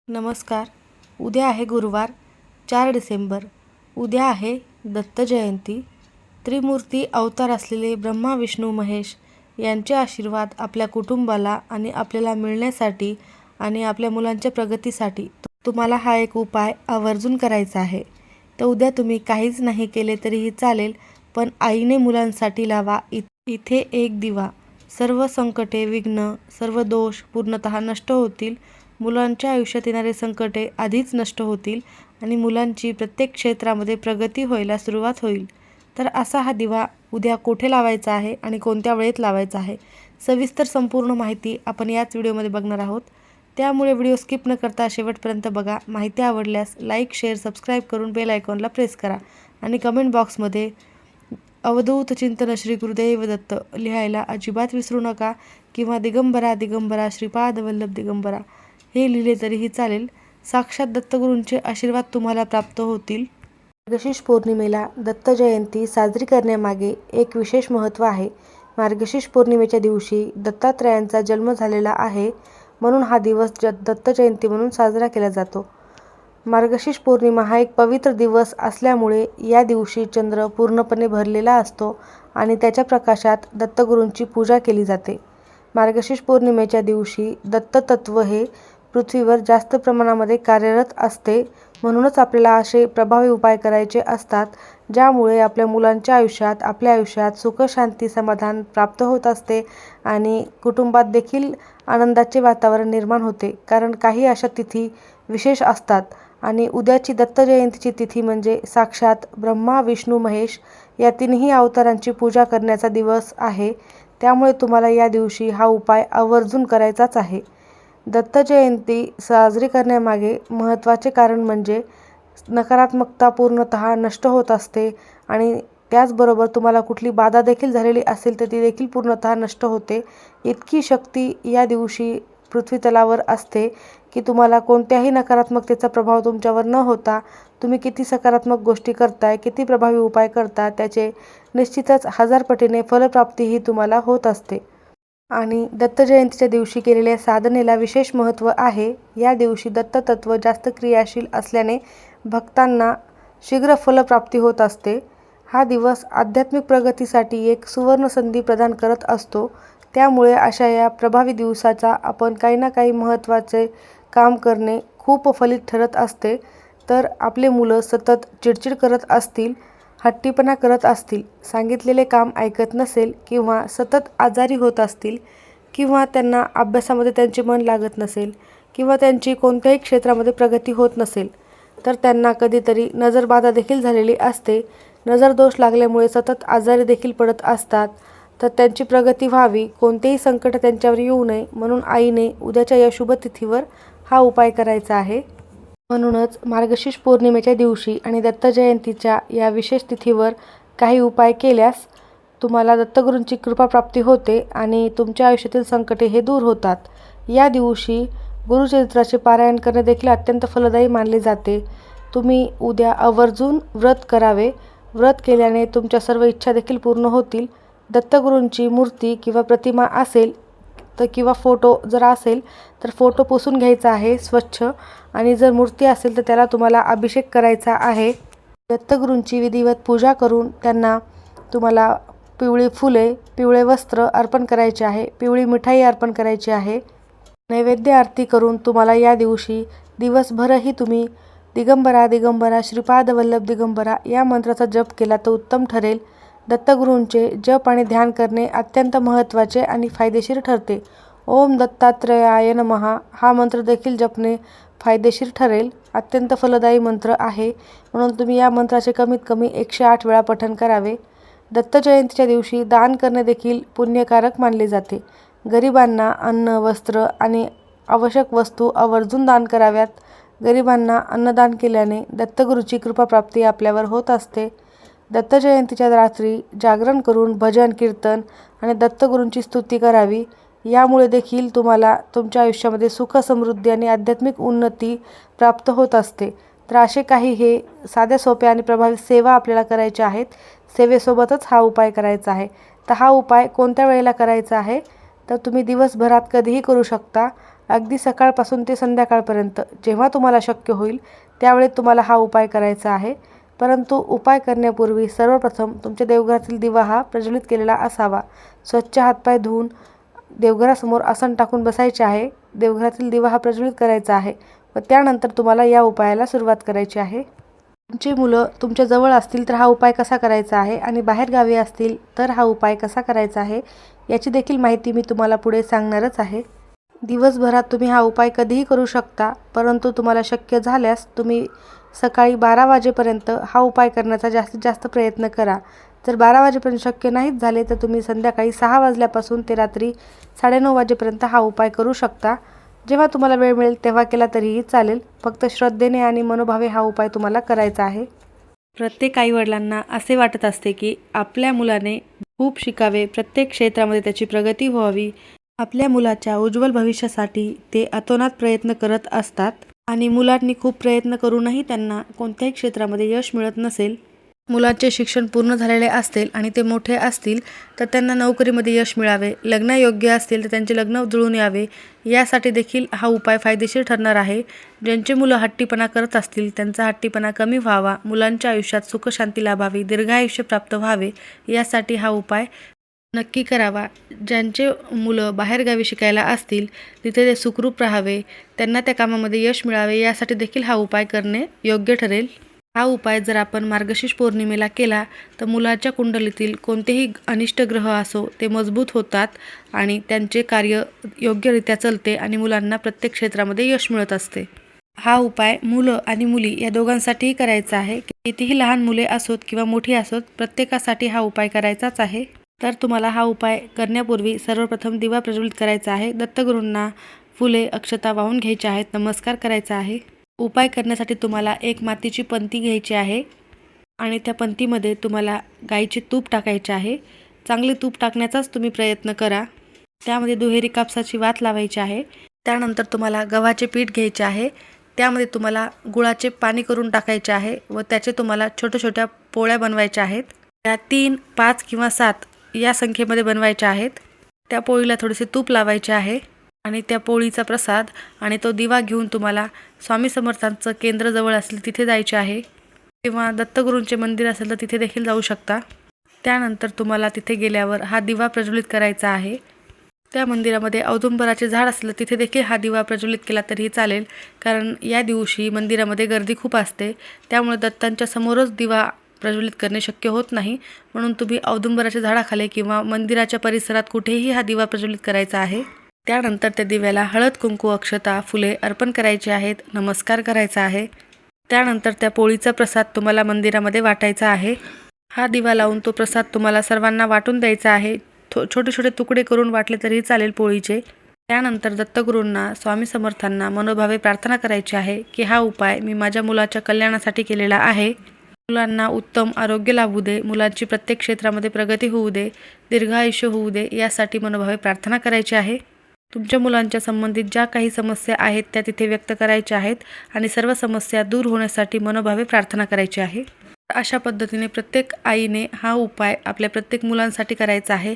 नमस्कार. उद्या आहे गुरुवार 4 डिसेंबर. उद्या आहे दत्त जयंती. त्रिमूर्ती अवतार असलेले ब्रह्मा विष्णू महेश यांचे आशीर्वाद आपल्या कुटुंबाला आणि आपल्याला मिळण्यासाठी आणि आपल्या मुलांच्या प्रगतीसाठी तुम्हाला हा एक उपाय आवर्जून करायचा आहे. तर उद्या तुम्ही काहीच नाही केले तरीही चालेल, पण आईने मुलांसाठी लावा इथे एक दिवा. सर्व संकटे, विघ्न, सर्व दोष पूर्णतः नष्ट होतील. मुलांच्या आयुष्यात येणारे संकटे आधीच नष्ट होतील आणि मुलांची प्रत्येक क्षेत्रामध्ये प्रगती व्हायला सुरुवात होईल. तर असा हा दिवा उद्या कुठे लावायचा आहे आणि कोणत्या वेळेत लावायचा आहे, सविस्तर संपूर्ण माहिती आपण याच व्हिडिओमध्ये बघणार आहोत. त्यामुळे व्हिडिओ स्किप न करता शेवटपर्यंत बघा. माहिती आवडल्यास लाईक, शेअर, सबस्क्राईब करून बेल आयकॉनला प्रेस करा आणि कमेंट बॉक्समध्ये अवधूत चिंतन श्री गुरुदेव दत्त लिहायला अजिबात विसरू नका, किंवा दिगंबरा दिगंबरा श्रीपाद वल्लभ दिगंबरा हे लिहिले तरीही चालेल. साक्षात दत्तगुरूंचे आशीर्वाद तुम्हाला प्राप्त होतील. मार्गशीर्ष पौर्णिमेला दत्त जयंती साजरी करण्यामागे एक विशेष महत्त्व आहे. मार्गशीर्ष पौर्णिमेच्या दिवशी दत्तात्रयांचा जन्म झालेला आहे, म्हणून हा दिवस दत्त जयंती म्हणून साजरा केला जातो. मार्गशीर्ष पौर्णिमा हा एक पवित्र दिवस असल्यामुळे या दिवशी चंद्र पूर्णपणे भरलेला असतो आणि त्याच्या प्रकाशात दत्तगुरूंची पूजा केली जाते. मार्गशीर्ष पौर्णिमेच्या दिवशी दत्ततत्व हे पृथ्वीवर जास्त प्रमाणामध्ये कार्यरत असते, म्हणूनच आपल्याला असे प्रभावी उपाय करायचे असतात ज्यामुळे आपल्या मुलांच्या आयुष्यात, आपल्या आयुष्यात सुख, शांती, समाधान प्राप्त होत असते आणि कुटुंबात देखील आनंदाचे वातावरण निर्माण होते. कारण काही अशा तिथी विशेष असतात आणि उद्याची दत्त जयंतीची तिथी म्हणजे साक्षात ब्रह्मा विष्णू महेश या तिन्ही अवतारांची पूजा करण्याचा दिवस आहे. त्यामुळे तुम्हाला या दिवशी हा उपाय आवर्जून करायचाच आहे. दत्त जयंती साजरी करण्यामागे महत्त्वाचे कारण म्हणजे नकारात्मकता पूर्णतः नष्ट होत असते आणि त्याचबरोबर तुम्हाला कुठली बाधा देखील झालेली असेल तर ती देखील पूर्णतः नष्ट होते. इतकी शक्ती या दिवशी पृथ्वीतलावर असते की तुम्हाला कोणत्याही नकारात्मकतेचा प्रभाव तुमच्यावर न होता तुम्ही किती सकारात्मक गोष्टी करताय, किती प्रभावी उपाय करता, त्याचे निश्चितच 1000 पटीने फलप्राप्तीही तुम्हाला होत असते. आणि दत्त जयंतीच्या दिवशी केलेल्या साधनेला विशेष महत्त्व आहे. या दिवशी दत्ततत्व जास्त क्रियाशील असल्याने भक्तांना शीघ्र फलप्राप्ती होत असते. हा दिवस आध्यात्मिक प्रगतीसाठी एक सुवर्ण संधी प्रदान करत असतो. त्यामुळे अशा या प्रभावी दिवसाचा आपण काही ना काही महत्त्वाचे काम करणे खूप फलित ठरत असते. तर आपले मुलं सतत चिडचिड करत असतील, हट्टीपणा करत असतील, सांगितलेले काम ऐकत नसेल किंवा सतत आजारी होत असतील किंवा त्यांना अभ्यासामध्ये त्यांचे मन लागत नसेल किंवा त्यांची कोणत्याही क्षेत्रामध्ये प्रगती होत नसेल, तर त्यांना कधीतरी नजरबाधा देखील झालेली असते. नजरदोष लागल्यामुळे सतत आजारी देखील पडत असतात. तर त्यांची प्रगती व्हावी, कोणतेही संकट त्यांच्यावर येऊ नये म्हणून आईने उद्याच्या या शुभतिथीवर हा उपाय करायचा आहे. म्हणूनच मार्गशीर्ष पौर्णिमेच्या दिवशी आणि दत्त जयंतीच्या या विशेष तिथीवर काही उपाय केल्यास तुम्हाला दत्तगुरूंची कृपाप्राप्ती होते आणि तुमच्या आयुष्यातील संकटे हे दूर होतात. या दिवशी गुरुचरित्राचे पारायण करणे देखील अत्यंत फलदायी मानले जाते. तुम्ही उद्या आवर्जून व्रत करावे. व्रत केल्याने तुमच्या सर्व इच्छा देखील पूर्ण होतील. दत्तगुरूंची मूर्ती किंवा प्रतिमा असेल तर किंवा फोटो जर असेल तर फोटो पुसून घ्यायचा आहे स्वच्छ, आणि जर मूर्ती असेल तर त्याला तुम्हाला अभिषेक करायचा आहे. दत्तगुरूंची विधिवत पूजा करून त्यांना तुम्हाला पिवळी फुले, पिवळे वस्त्र अर्पण करायचे आहे, पिवळी मिठाई अर्पण करायची आहे. नैवेद्य आरती करून तुम्हाला या दिवशी दिवसभरही तुम्ही दिगंबरा दिगंबरा श्रीपाद वल्लभ दिगंबरा या मंत्राचा जप केला तर उत्तम ठरेल. दत्तगुरूंचे जप आणि ध्यान करणे अत्यंत महत्त्वाचे आणि फायदेशीर ठरते. ओम दत्तात्रयाय नमः हा मंत्र देखील जपणे फायदेशीर ठरेल. अत्यंत फलदायी मंत्र आहे, म्हणून तुम्ही या मंत्राचे कमीत कमी 108 वेळा पठण करावे. दत्त जयंतीच्या दिवशी दान करणे देखील पुण्यकारक मानले जाते. गरिबांना अन्न, वस्त्र आणि आवश्यक वस्तू आवर्जून दान कराव्यात. गरिबांना अन्नदान केल्याने दत्तगुरूची कृपाप्राप्ती आपल्यावर होत असते. दत्त जयंतीच्या रात्री जागरण करून भजन, कीर्तन आणि दत्तगुरूंची स्तुती करावी. यामुळे देखील तुम्हाला तुमच्या आयुष्यामध्ये सुख, समृद्धी आणि आध्यात्मिक उन्नती प्राप्त होत असते. तर असे काही हे साध्या सोप्या आणि प्रभावी सेवा आपल्याला करायच्या आहेत. सेवेसोबतच हा उपाय करायचा आहे. तर हा उपाय कोणत्या वेळेला करायचा आहे तर तुम्ही दिवसभरात कधीही करू शकता अगदी सकाळपासून ते संध्याकाळपर्यंत जेव्हा तुम्हाला शक्य होईल त्यावेळी तुम्हाला हा उपाय करायचा आहे. परंतु उपाय करण्यापूर्वी सर्वप्रथम तुमच्या देवघरातील दिवा हा प्रज्वलित केलेला असावा. स्वच्छ हातपाय धुवून देवघरासमोर आसन टाकून बसायचे आहे. देवघरातील दिवा हा प्रज्वलित करायचा आहे व त्यानंतर तुम्हाला या उपायाला सुरुवात करायची आहे. तुमची मुलं तुमच्या जवळ असतील तर हा उपाय कसा करायचा आहे आणि बाहेरगावी असतील तर हा उपाय कसा करायचा आहे याची देखील माहिती मी तुम्हाला पुढे सांगणारच आहे. दिवसभरात तुम्ही हा उपाय कधीही करू शकता, परंतु तुम्हाला शक्य झाल्यास तुम्ही सकाळी 12 वाजेपर्यंत हा उपाय करण्याचा जास्तीत जास्त प्रयत्न करा. जर 12 वाजेपर्यंत शक्य नाहीच झाले तर तुम्ही संध्याकाळी 6 वाजल्यापासून ते रात्री 9:30 वाजेपर्यंत हा उपाय करू शकता. जेव्हा तुम्हाला वेळ मिळेल तेव्हा केला तरीही चालेल. फक्त श्रद्धेने आणि मनोभावे हा उपाय तुम्हाला करायचा आहे. प्रत्येक आईवडिलांना असे वाटत असते की आपल्या मुलाने खूप शिकावे, प्रत्येक क्षेत्रामध्ये त्याची प्रगती व्हावी. आपल्या मुलाच्या उज्ज्वल भविष्यासाठी ते अतोनात प्रयत्न करत असतात आणि मुलांनी खूप प्रयत्न करूनही त्यांना कोणत्याही क्षेत्रामध्ये यश मिळत नसेल. मुलाचे शिक्षण पूर्ण झालेले असतील आणि ते मोठे असतील तर त्यांना नोकरीमध्ये यश मिळावे, लग्नायोग्य असतील तर त्यांचे लग्न जुळून यावे, यासाठी देखील हा उपाय फायदेशीर ठरणार आहे. ज्यांचे मुलं हट्टीपणा करत असतील त्यांचा हट्टीपणा कमी व्हावा, मुलांच्या आयुष्यात सुखशांती लाभावी, दीर्घायुष्य प्राप्त व्हावे, यासाठी हा उपाय नक्की करावा. ज्यांचे मुलं बाहेरगावी शिकायला असतील तिथे ते सुखरूप राहावे, त्यांना त्या कामामध्ये यश मिळावे, यासाठी देखील हा उपाय करणे योग्य ठरेल. हा उपाय जर आपण मार्गशीर्ष पौर्णिमेला केला तर मुलाच्या कुंडलीतील कोणतेही अनिष्ट ग्रह असो ते मजबूत होतात आणि त्यांचे कार्य योग्यरित्या चालते आणि मुलांना प्रत्येक क्षेत्रामध्ये यश मिळत असते. हा उपाय मुलं आणि मुली या दोघांसाठीही करायचा आहे. कितीही लहान मुले असोत किंवा मोठी असोत, प्रत्येकासाठी हा उपाय करायचाच आहे. तर तुम्हाला हा उपाय करण्यापूर्वी सर्वप्रथम दिवा प्रज्वलित करायचा आहे. दत्तगुरूंना फुले अक्षता वाहून घ्यायच्या आहेत, नमस्कार करायचा आहे. उपाय करण्यासाठी तुम्हाला एक मातीची पंती घ्यायची आहे आणि त्या पंतीमध्ये तुम्हाला गाईचे तूप टाकायचे आहे. चांगले तूप टाकण्याचाच तुम्ही प्रयत्न करा. त्यामध्ये दुहेरी कापसाची वात लावायची आहे. त्यानंतर तुम्हाला गव्हाचे पीठ घ्यायचे आहे. त्यामध्ये तुम्हाला गुळाचे पाणी करून टाकायचे आहे व त्याचे तुम्हाला छोट्या छोट्या पोळ्या बनवायच्या आहेत. त्या 3, 5 किंवा 7 या संख्येमध्ये बनवायच्या आहेत. त्या पोळीला थोडेसे तूप लावायचे आहे आणि त्या पोळीचा प्रसाद आणि तो दिवा घेऊन तुम्हाला स्वामी समर्थांचं केंद्र जवळ असेल तिथे जायचे आहे किंवा दत्तगुरूंचे मंदिर असेल तर तिथे देखील जाऊ शकता. त्यानंतर तुम्हाला तिथे गेल्यावर हा दिवा प्रज्वलित करायचा आहे. त्या मंदिरामध्ये औदुंबराचे झाड असलं तिथे देखील हा दिवा प्रज्वलित केला तरीही चालेल, कारण या दिवशी मंदिरामध्ये गर्दी खूप असते. त्यामुळे दत्तांच्या समोरच दिवा प्रज्वलित करणे शक्य होत नाही, म्हणून तुम्ही औदुंबराच्या झाडाखाली किंवा मंदिराच्या परिसरात कुठेही हा दिवा प्रज्वलित करायचा आहे. त्यानंतर त्या दिव्याला हळद, कुंकू, अक्षता, फुले अर्पण करायचे आहेत, नमस्कार करायचा आहे. त्यानंतर त्या पोळीचा प्रसाद तुम्हाला मंदिरामध्ये वाटायचा आहे. हा दिवा लावून तो प्रसाद तुम्हाला सर्वांना वाटून द्यायचा आहे. छोटे छोटे तुकडे करून वाटले तरीही चालेल पोळीचे. त्यानंतर दत्तगुरूंना, स्वामी समर्थांना मनोभावे प्रार्थना करायची आहे की हा उपाय मी माझ्या मुलाच्या कल्याणासाठी केलेला आहे. मुलांना उत्तम आरोग्य लाभू दे, मुलांची प्रत्येक क्षेत्रामध्ये प्रगती होऊ दे, दीर्घायुष्य होऊ दे, यासाठी मनोभावे प्रार्थना करायची आहे. तुमच्या मुलांच्या संबंधित ज्या काही समस्या आहेत त्या तिथे व्यक्त करायच्या आहेत आणि सर्व समस्या दूर होण्यासाठी मनोभावे प्रार्थना करायची आहे. अशा पद्धतीने प्रत्येक आईने हा उपाय आपल्या प्रत्येक मुलांसाठी करायचा आहे.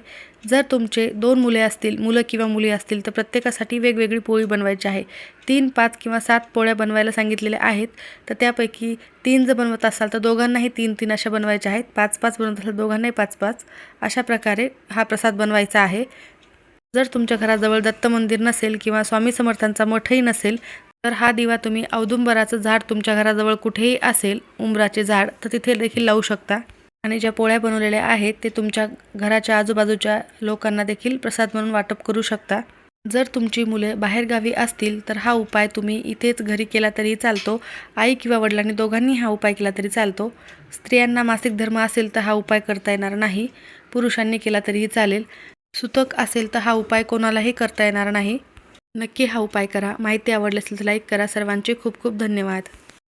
जर तुमचे 2 मुले असतील, मुलं किंवा मुली असतील, तर प्रत्येकासाठी वेगवेगळी पोळी बनवायची आहे. 3, 5 किंवा 7 पोळ्या बनवायला सांगितलेल्या आहेत. तर त्यापैकी 3 जर बनवत असाल तर दोघांनाही 3-3 अशा बनवायच्या आहेत. 5-5 बनवत असाल दोघांनाही 5-5 अशा प्रकारे हा प्रसाद बनवायचा आहे. जर तुमच्या घराजवळ दत्त मंदिर नसेल किंवा स्वामी समर्थांचा मठही नसेल तर हा दिवा तुम्ही औदुंबराचं झाड तुमच्या घराजवळ कुठेही असेल, उंबराचे झाड, तर तिथे देखील लावू शकता आणि ज्या पोळ्या बनवलेल्या आहेत ते तुमच्या घराच्या आजूबाजूच्या लोकांना देखील प्रसाद म्हणून वाटप करू शकता. जर तुमची मुले बाहेरगावी असतील तर हा उपाय तुम्ही इथेच घरी केला तरी चालतो. आई किंवा वडिलांनी दोघांनी हा उपाय केला तरी चालतो. स्त्रियांना मासिक धर्म असेल तर हा उपाय करता येणार नाही, पुरुषांनी केला तरीही चालेल. सुतक असेल तर हा उपाय कोणालाही करता येणार नाही. नक्की हा उपाय करा. माहिती आवडली असेल तर लाईक करा. सर्वांचे खूप खूप धन्यवाद.